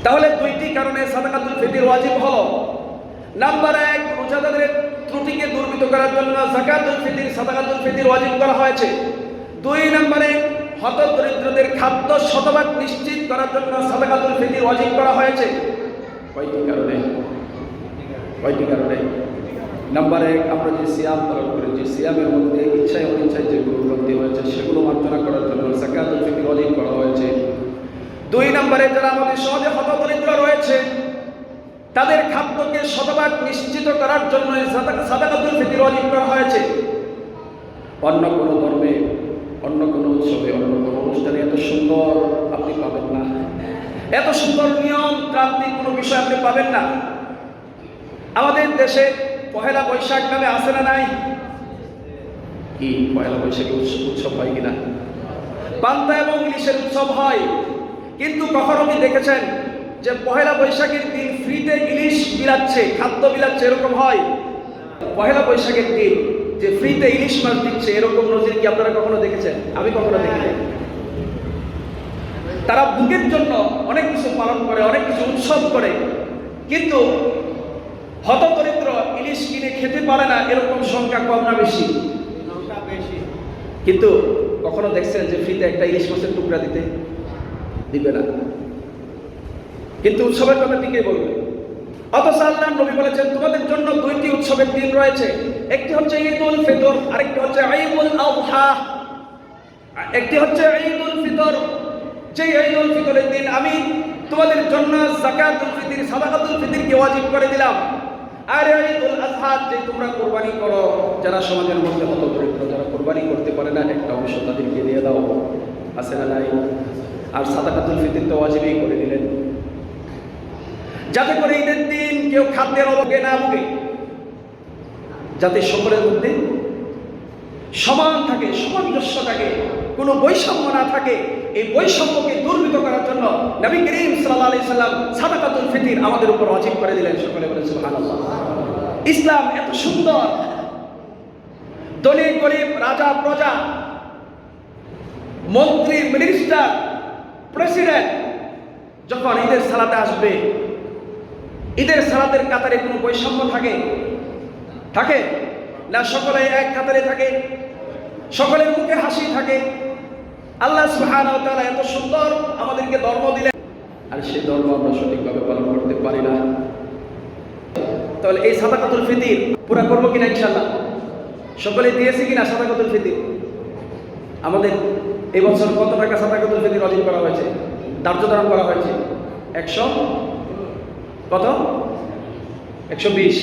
তাহলে দুইটি কারণে সাদাকাতুল ফিতর ওয়াজিব হলো। নাম্বার 1, রোজাদারের ত্রুটিকে দূরীভূত করার জন্য যাকাতুল ফিতর সাদাকাতুল ফিতর ওয়াজিব করা হয়েছে। 2 নম্বরে হতদরিদ্রদের খাদ্য শতভাগ নিশ্চিত করার জন্য সাদাকাতুল ফিতর ওয়াজিব করা হয়েছে। কয়টি কারণে? নাম্বার 1, আমরা যে সিয়াম পালন করি, যে সিয়ামের মধ্যে ইচ্ছায় অনিচ্ছায় যেগুলো উপলব্ধি হয়েছে সেগুলো মার্জনা করার জন্য যাকাতুল ফিতর ওয়াজিব করা হয়েছে। 2 নম্বরে যারা আমাদের সমাজে হতদরিদ্র রয়েছে তাদের খাদ্যকে শতভাগ নিশ্চিত করার জন্য সাদাকাতুল ফিতর ওয়াজিব করা হয়েছে। অন্য কোনো ধর্মে, অন্য কোনো উৎসবে, অন্য কোনো অনুষ্ঠানে এত সুন্দর আপনি পাবেন না, এত সুন্দর নিয়ম ক্রান্তিক কোনো বিষয় আপনি পাবেন না। আমাদের দেশে পহেলা বৈশাখ নামে আছে না নাই? কি পহেলা বৈশাখে উৎসব হয় কিনা? পান্তা এবং ইলিশের উৎসব হয়, কিন্তু কখনো কি দেখেছেন যে পহেলা বৈশাখের দিন ফ্রিতে ইলিশ বিলাচ্ছে, খাদ্য বিলাচ্ছে? এরকম হয়? পহেলা বৈশাখের দিন যে ফ্রিতে ইলিশ মাছ দিচ্ছে, এরকম নজির কি আপনারা কখনো দেখেছেন? আমি কখনো দেখিনি। তারা ভোগের জন্য অনেক কিছু পালন করে, অনেক কিছু উৎসব করে, কিন্তু হতদরিদ্র ইলিশ কিনে খেতে পারে না, এরকম সংখ্যা কম না বেশি? কিন্তু কখনো দেখছেন যে ফ্রিতে একটা ইলিশ মাছের টুকরা দিবে না, কিন্তু উৎসবের কথা ঠিকই বলবে। অথচ আল্লাহর নবী বলেছেন তোমাদের জন্য 2টি উৎসবের দিন রয়েছে, একটি হচ্ছে ঈদুল ফিতর, আরেকটি হচ্ছে ঈদুল আযহা। একটি হচ্ছে ঈদুল ফিতর, যে ঈদুল ফিতরের দিন আমি তোমাদের জন্য যাকাতুল ফিতর সাদাকাতুল ফিতরকে ওয়াজিব করে দিলাম। আর ঈদুল আযহা, যে তোমরা কুরবানি করো, যারা সমাজের মধ্যে হতদরিদ্র, যারা কুরবানি করতে পারে না, একটা অংশ তাদেরকে দিয়ে দাও, আছে না নাই? আর সাদাকাতুল ফিতর তো ওয়াজিবই করে দিলেন, যাতে করে ঈদের দিন কেউ খাদ্যের অভাবে না ভোগে, যাতে সকলের মধ্যে সমান থাকে, সামঞ্জস্য থাকে, কোনো বৈষম্য না থাকে। এই বৈষম্যকে দূরীভূত করার জন্য নবী করিম সাল্লাল্লাহু আলাইহি সাল্লাম সাদাকাতুল ফিতর আমাদের উপর ওয়াজিব করে দিলেন। সকলে বলেন সুবহানাল্লাহ। ইসলাম এত সুন্দর, ধনী গরিব, রাজা প্রজা, মন্ত্রী মিনিস্টার, প্রেসিডেন্ট যখন ঈদের সালাতে আসবে, ঈদের সালাতের কাতারে কোনো বৈষম্য থাকে না? সকলে এক কাতারে থাকে, সকলের মুখে হাসি থাকে। আল্লাহ সুবহানাহু ওয়া তাআলা এত সুন্দর আমাদেরকে ধর্ম দিলেন, আর সেই ধর্ম আমরা সঠিকভাবে পালন করতে পারি না। তাহলে এই সাদাকাতুল ফিতর পুরা করবো কিনা ইনশাআল্লাহ? সকলে দিয়েছি কিনা সাদাকাতুল ফিতর? আমাদের এবছর কত টাকা সাদাকাতুল ফিতর ওয়াজিব করা হয়েছে, ধার্য ধারণ করা হয়েছে? 100 কত? 120।